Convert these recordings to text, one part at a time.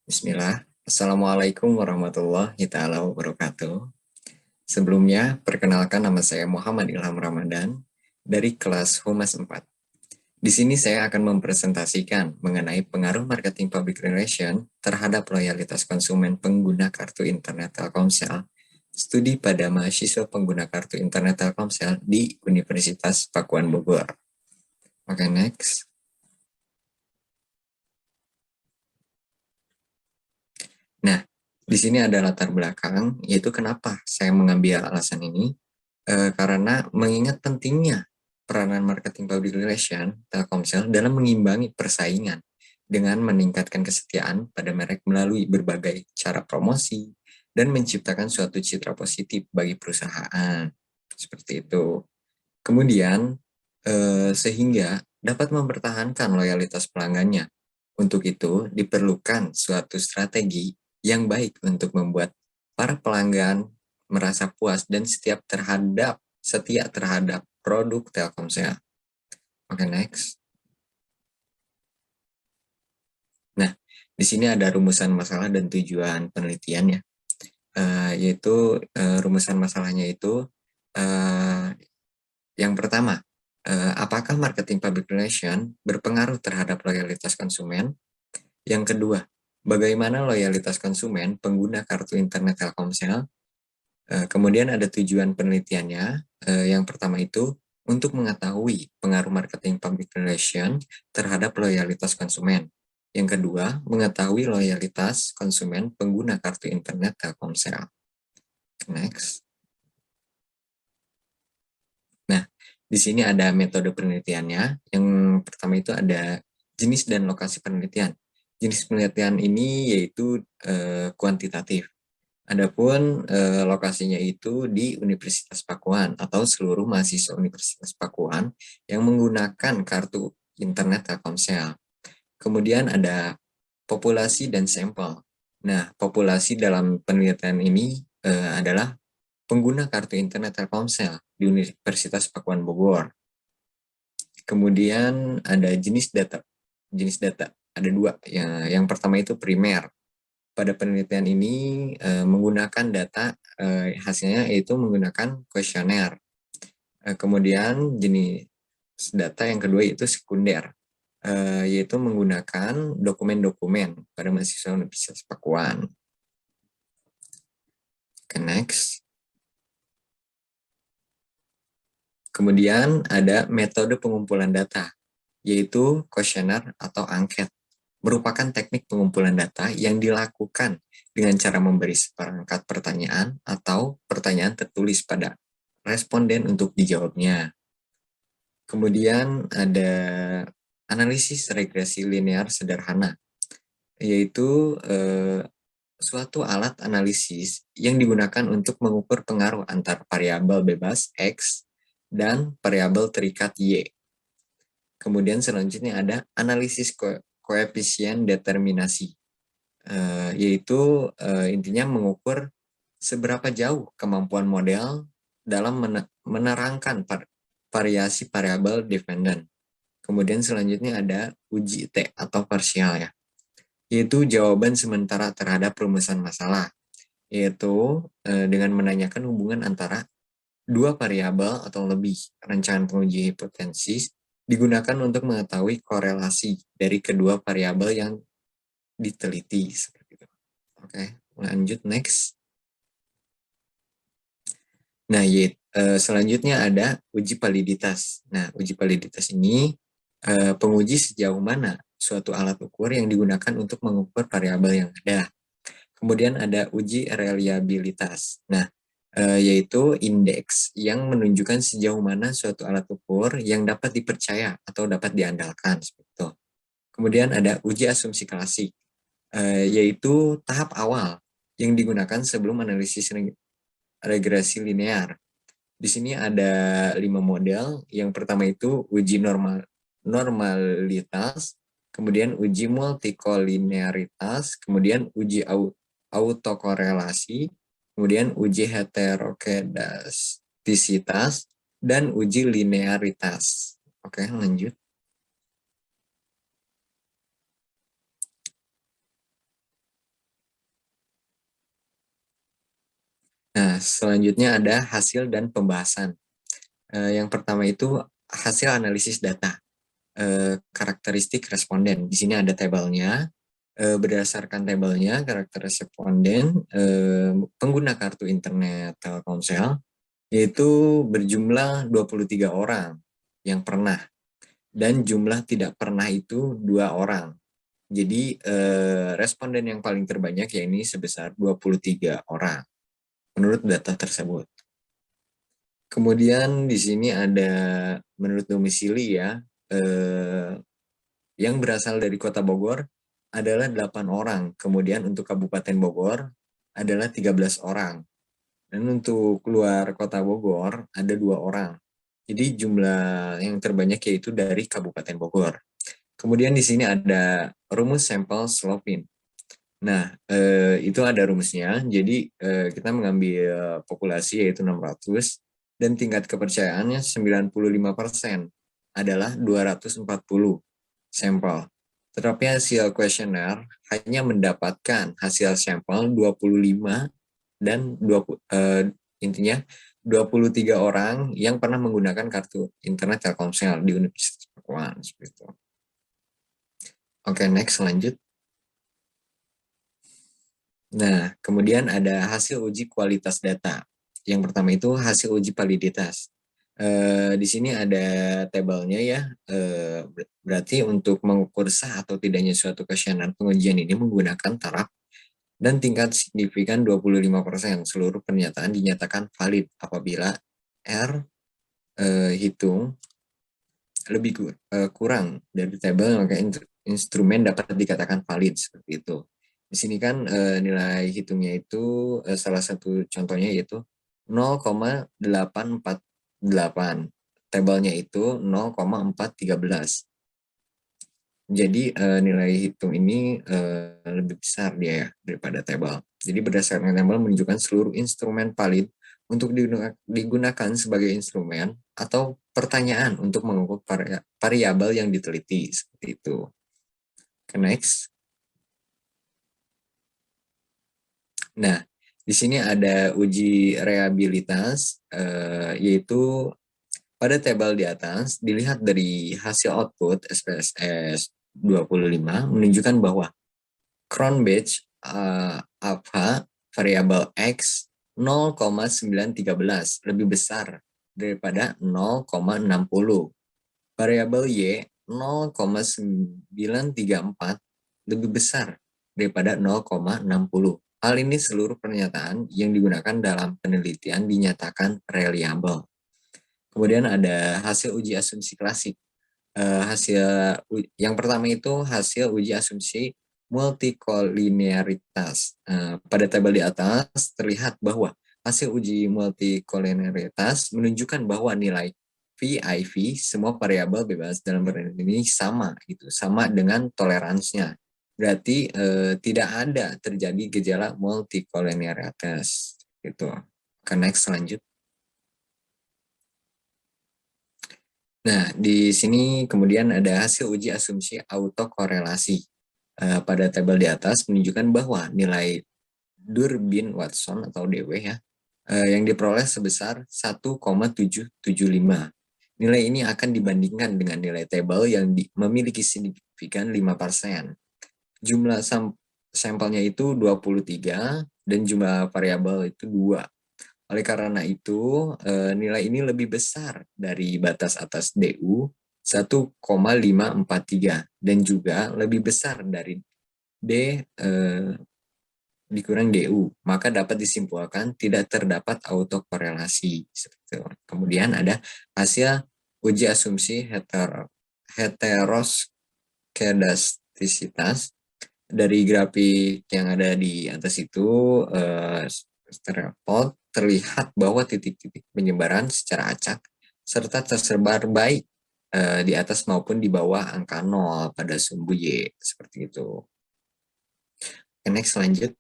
Bismillah. Assalamualaikum warahmatullahi taala wabarakatuh. Sebelumnya, perkenalkan nama saya Muhammad Ilham Ramadan dari kelas Humas 4. Di sini saya akan mempresentasikan mengenai pengaruh marketing public relation terhadap loyalitas konsumen pengguna kartu internet Telkomsel, studi pada mahasiswa pengguna kartu internet Telkomsel di Universitas Pakuan Bogor. Oke, next. Nah, di sini ada latar belakang, yaitu kenapa saya mengambil alasan ini, karena mengingat pentingnya peranan marketing public relation Telkomsel dalam mengimbangi persaingan dengan meningkatkan kesetiaan pada merek melalui berbagai cara promosi dan menciptakan suatu citra positif bagi perusahaan. Seperti itu. Kemudian, sehingga dapat mempertahankan loyalitas pelanggannya. Untuk itu, diperlukan suatu strategi yang baik untuk membuat para pelanggan merasa puas dan setia terhadap produk Telkomsel. Oke, next. Nah, di sini ada rumusan masalah dan tujuan penelitiannya, yaitu rumusan masalahnya itu yang pertama, apakah marketing public relation berpengaruh terhadap loyalitas konsumen? Yang kedua, bagaimana loyalitas konsumen pengguna kartu internet Telkomsel? Kemudian ada tujuan penelitiannya. Yang pertama itu untuk mengetahui pengaruh marketing public relation terhadap loyalitas konsumen. Yang kedua, mengetahui loyalitas konsumen pengguna kartu internet Telkomsel. Next. Nah, di sini ada metode penelitiannya. Yang pertama itu ada jenis dan lokasi penelitian. Jenis penelitian ini yaitu kuantitatif. Adapun lokasinya itu di Universitas Pakuan atau seluruh mahasiswa Universitas Pakuan yang menggunakan kartu internet Telkomsel. Kemudian ada populasi dan sampel. Nah, populasi dalam penelitian ini adalah pengguna kartu internet Telkomsel di Universitas Pakuan Bogor. Kemudian ada jenis data. Jenis data ada dua. Yang pertama itu primer. Pada penelitian ini menggunakan data, hasilnya yaitu menggunakan kuesioner. Kemudian jenis data yang kedua itu sekunder, yaitu menggunakan dokumen-dokumen pada mahasiswa Universitas Pakuan. Oke, next. Kemudian ada metode pengumpulan data, yaitu kuesioner atau angket. Merupakan teknik pengumpulan data yang dilakukan dengan cara memberi seperangkat pertanyaan atau pertanyaan tertulis pada responden untuk dijawabnya. Kemudian ada analisis regresi linear sederhana, yaitu suatu alat analisis yang digunakan untuk mengukur pengaruh antar variabel bebas X dan variabel terikat Y. Kemudian selanjutnya ada analisis koefisien determinasi, yaitu intinya mengukur seberapa jauh kemampuan model dalam menerangkan variasi variabel dependent. Kemudian selanjutnya ada uji T atau parsial ya, yaitu jawaban sementara terhadap rumusan masalah, yaitu dengan menanyakan hubungan antara dua variabel atau lebih. Rancangan penguji hipotesis digunakan untuk mengetahui korelasi dari kedua variabel yang diteliti. Seperti itu. Oke, lanjut next. Nah, selanjutnya ada uji validitas. Nah, uji validitas ini penguji sejauh mana suatu alat ukur yang digunakan untuk mengukur variabel yang ada. Kemudian ada uji reliabilitas. Nah, yaitu indeks yang menunjukkan sejauh mana suatu alat ukur yang dapat dipercaya atau dapat diandalkan. Seperti itu. Kemudian ada uji asumsi klasik, yaitu tahap awal yang digunakan sebelum analisis regresi linear. Di sini ada 5 model. Yang pertama itu uji normalitas, kemudian uji multikolinearitas, kemudian uji autokorelasi, kemudian uji heterokedastisitas, dan uji linearitas. Oke, lanjut. Nah, selanjutnya ada hasil dan pembahasan. Yang pertama itu hasil analisis data. Karakteristik responden. Di sini ada tabelnya. Berdasarkan tabelnya, karakter responden pengguna kartu internet Telkomsel yaitu berjumlah 23 orang yang pernah, dan jumlah tidak pernah itu 2 orang. Jadi responden yang paling terbanyak yakni sebesar 23 orang menurut data tersebut. Kemudian di sini ada menurut domisili ya, yang berasal dari Kota Bogor adalah 8 orang. Kemudian untuk Kabupaten Bogor adalah 13 orang. Dan untuk luar Kota Bogor ada 2 orang. Jadi jumlah yang terbanyak yaitu dari Kabupaten Bogor. Kemudian di sini ada rumus sampel slopin. Nah, itu ada rumusnya. Jadi kita mengambil populasi yaitu 600 dan tingkat kepercayaannya 95% adalah 240 sampel. Tetapi hasil kuesioner hanya mendapatkan hasil sampel 25 dan intinya 23 orang yang pernah menggunakan kartu internet Telkomsel di Universitas Pakuan seperti itu. Oke, next lanjut. Nah, kemudian ada hasil uji kualitas data. Yang pertama itu hasil uji validitas. Di sini ada tabelnya ya. Berarti untuk mengukur sah atau tidaknya suatu kuesioner pengujian ini menggunakan taraf dan tingkat signifikan 25%. Seluruh pernyataan dinyatakan valid apabila R hitung lebih kurang dari tabel, maka instrumen dapat dikatakan valid seperti itu. Di sini kan nilai hitungnya itu salah satu contohnya yaitu 0,848. Tabelnya itu 0,413. Jadi nilai hitung ini lebih besar dia ya daripada tabel. Jadi berdasarkan tabel menunjukkan seluruh instrumen valid untuk digunakan sebagai instrumen atau pertanyaan untuk mengukur variabel yang diteliti seperti itu. Next. Nah, di sini ada uji reliabilitas, yaitu pada tabel di atas dilihat dari hasil output SPSS 25 menunjukkan bahwa crown batch alpha variabel X 0,913 lebih besar daripada 0,60. Variabel Y 0,934 lebih besar daripada 0,60. Hal ini seluruh pernyataan yang digunakan dalam penelitian dinyatakan reliable. Kemudian ada hasil uji asumsi klasik. Yang pertama itu hasil uji asumsi multikolinearitas. Pada tabel di atas terlihat bahwa hasil uji multikolinearitas menunjukkan bahwa nilai VIV semua variabel bebas dalam variabel ini sama gitu, sama dengan toleransinya. Berarti tidak ada terjadi gejala multikolinearitas gitu. Oke, next lanjut. Nah, di sini kemudian ada hasil uji asumsi autokorelasi. Pada tabel di atas menunjukkan bahwa nilai Durbin-Watson atau DW ya, yang diperoleh sebesar 1,775. Nilai ini akan dibandingkan dengan nilai tabel yang memiliki signifikan 5%. Jumlah sampelnya itu 23 dan jumlah variabel itu 2. Oleh karena itu, nilai ini lebih besar dari batas atas DU 1,543 dan juga lebih besar dari D dikurang DU. Maka dapat disimpulkan tidak terdapat autokorelasi. Kemudian ada hasil uji asumsi heteroskedastisitas. Dari grafik yang ada di atas itu terlihat bahwa titik-titik penyebaran secara acak serta tersebar baik di atas maupun di bawah angka 0 pada sumbu Y seperti itu. Next lanjut.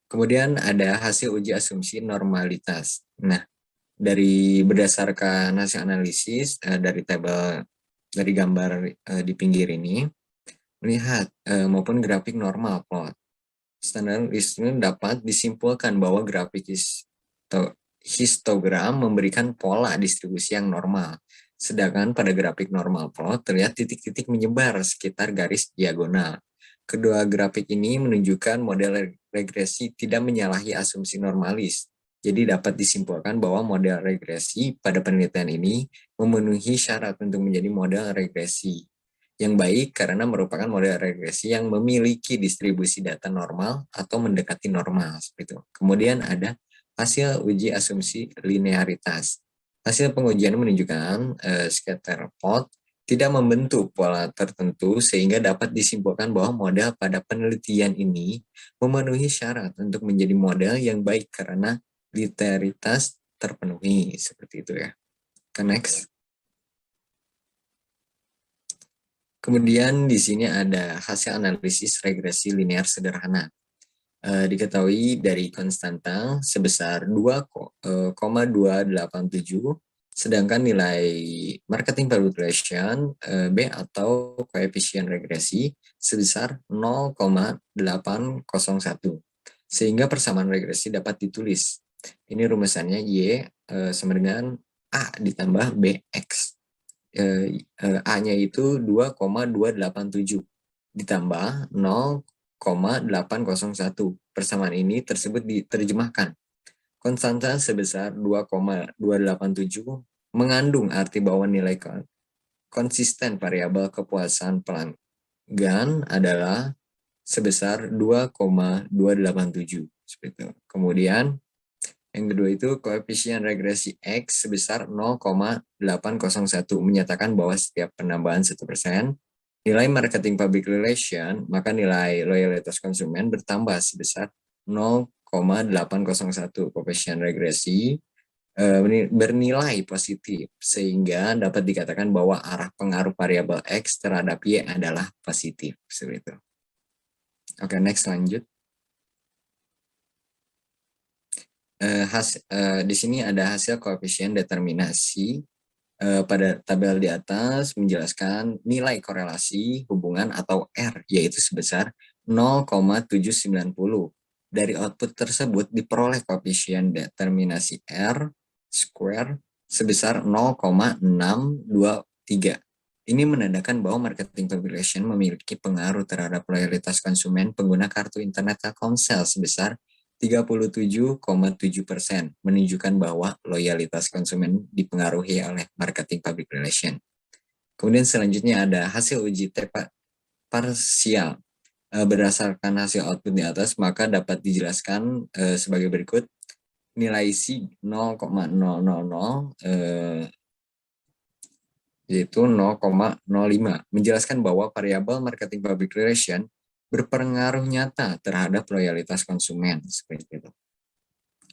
Kemudian ada hasil uji asumsi normalitas. Nah, berdasarkan hasil analisis dari tabel dari gambar di pinggir ini, melihat maupun grafik normal plot. Standar Listener dapat disimpulkan bahwa grafik histogram memberikan pola distribusi yang normal, sedangkan pada grafik normal plot terlihat titik-titik menyebar sekitar garis diagonal. Kedua grafik ini menunjukkan model regresi tidak menyalahi asumsi normalis. Jadi dapat disimpulkan bahwa model regresi pada penelitian ini memenuhi syarat untuk menjadi model regresi yang baik karena merupakan model regresi yang memiliki distribusi data normal atau mendekati normal. Seperti itu. Kemudian ada hasil uji asumsi linearitas. Hasil pengujian menunjukkan scatter plot tidak membentuk pola tertentu sehingga dapat disimpulkan bahwa model pada penelitian ini memenuhi syarat untuk menjadi model yang baik karena linearitas terpenuhi. Seperti itu ya. Ke next. Kemudian di sini ada hasil analisis regresi linear sederhana. Diketahui dari konstanta sebesar 2,287, sedangkan nilai marketing population B atau koefisien regresi sebesar 0,801. Sehingga persamaan regresi dapat ditulis. Ini rumusannya Y sama dengan A ditambah BX. A-nya itu 2,287 ditambah 0,801. Persamaan ini tersebut diterjemahkan. Konstanta sebesar 2,287 mengandung arti bahwa nilai konsisten variabel kepuasan pelanggan adalah sebesar 2,287. Seperti itu. Kemudian yang kedua itu koefisien regresi X sebesar 0,801 menyatakan bahwa setiap penambahan 1% nilai marketing public relation, maka nilai loyalitas konsumen bertambah sebesar 0,801. Koefisien regresi bernilai positif sehingga dapat dikatakan bahwa arah pengaruh variabel X terhadap Y adalah positif. Seperti itu. Oke, next lanjut. Di sini ada hasil koefisien determinasi. Pada tabel di atas menjelaskan nilai korelasi hubungan atau R, yaitu sebesar 0,790. Dari output tersebut diperoleh koefisien determinasi R square sebesar 0,623. Ini menandakan bahwa marketing population memiliki pengaruh terhadap loyalitas konsumen pengguna kartu internet Telkomsel sebesar 37,7%, menunjukkan bahwa loyalitas konsumen dipengaruhi oleh marketing public relation. Kemudian selanjutnya ada hasil uji T parsial. Berdasarkan hasil output di atas, maka dapat dijelaskan sebagai berikut. Nilai C 0,000 yaitu 0,05 menjelaskan bahwa variabel marketing public relation berpengaruh nyata terhadap loyalitas konsumen. Seperti itu.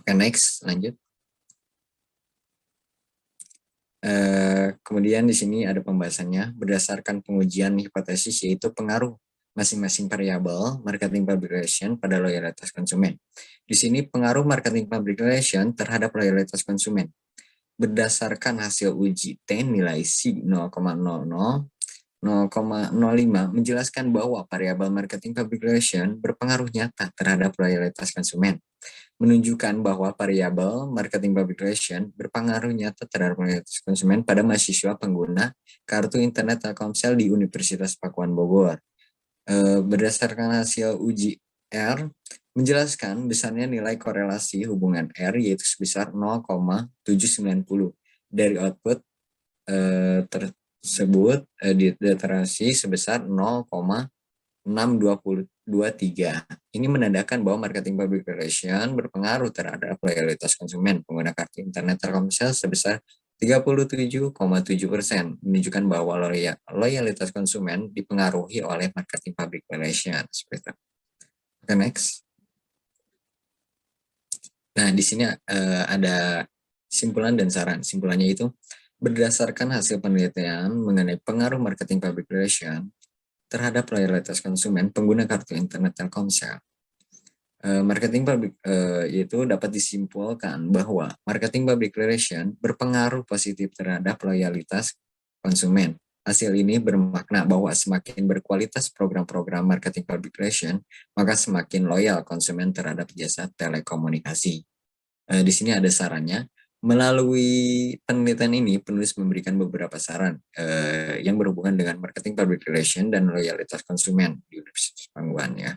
Oke, next, lanjut. Kemudian di sini ada pembahasannya berdasarkan pengujian hipotesis, yaitu pengaruh masing-masing variabel marketing public relation pada loyalitas konsumen. Di sini pengaruh marketing public relation terhadap loyalitas konsumen. Berdasarkan hasil uji T nilai C 0,05 menjelaskan bahwa variabel marketing public relation berpengaruh nyata terhadap loyalitas konsumen. Menunjukkan bahwa variabel marketing public relation berpengaruh nyata terhadap loyalitas konsumen pada mahasiswa pengguna kartu internet Telkomsel di Universitas Pakuan Bogor. Berdasarkan hasil uji R, menjelaskan besarnya nilai korelasi hubungan R, yaitu sebesar 0,790. Dari output tersebut diterasi sebesar 0,623. Ini menandakan bahwa marketing public relation berpengaruh terhadap loyalitas konsumen pengguna kartu internet Telkomsel sebesar 37,7%, menunjukkan bahwa loyalitas konsumen dipengaruhi oleh marketing public relation. Seperti itu. Oke, next. Nah, di sini ada simpulan dan saran. Simpulannya itu, berdasarkan hasil penelitian mengenai pengaruh marketing public relation terhadap loyalitas konsumen pengguna kartu internet Telkomsel, marketing public itu dapat disimpulkan bahwa marketing public relation berpengaruh positif terhadap loyalitas konsumen. Hasil ini bermakna bahwa semakin berkualitas program-program marketing public relation, maka semakin loyal konsumen terhadap jasa telekomunikasi. Di sini ada sarannya. Melalui penelitian ini, penulis memberikan beberapa saran yang berhubungan dengan marketing public relation dan loyalitas konsumen di Universitas Pangguan ya.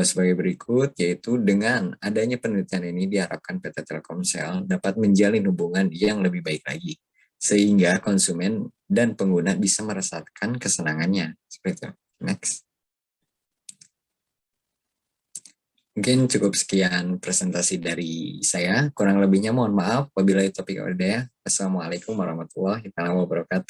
Sebagai berikut, yaitu dengan adanya penelitian ini diharapkan PT Telkomsel dapat menjalin hubungan yang lebih baik lagi, sehingga konsumen dan pengguna bisa merasakan kesenangannya. Seperti itu. Next. Mungkin cukup sekian presentasi dari saya. Kurang lebihnya mohon maaf. Wabillahi taufiq wal hidayah. Wassalamualaikum warahmatullahi wabarakatuh.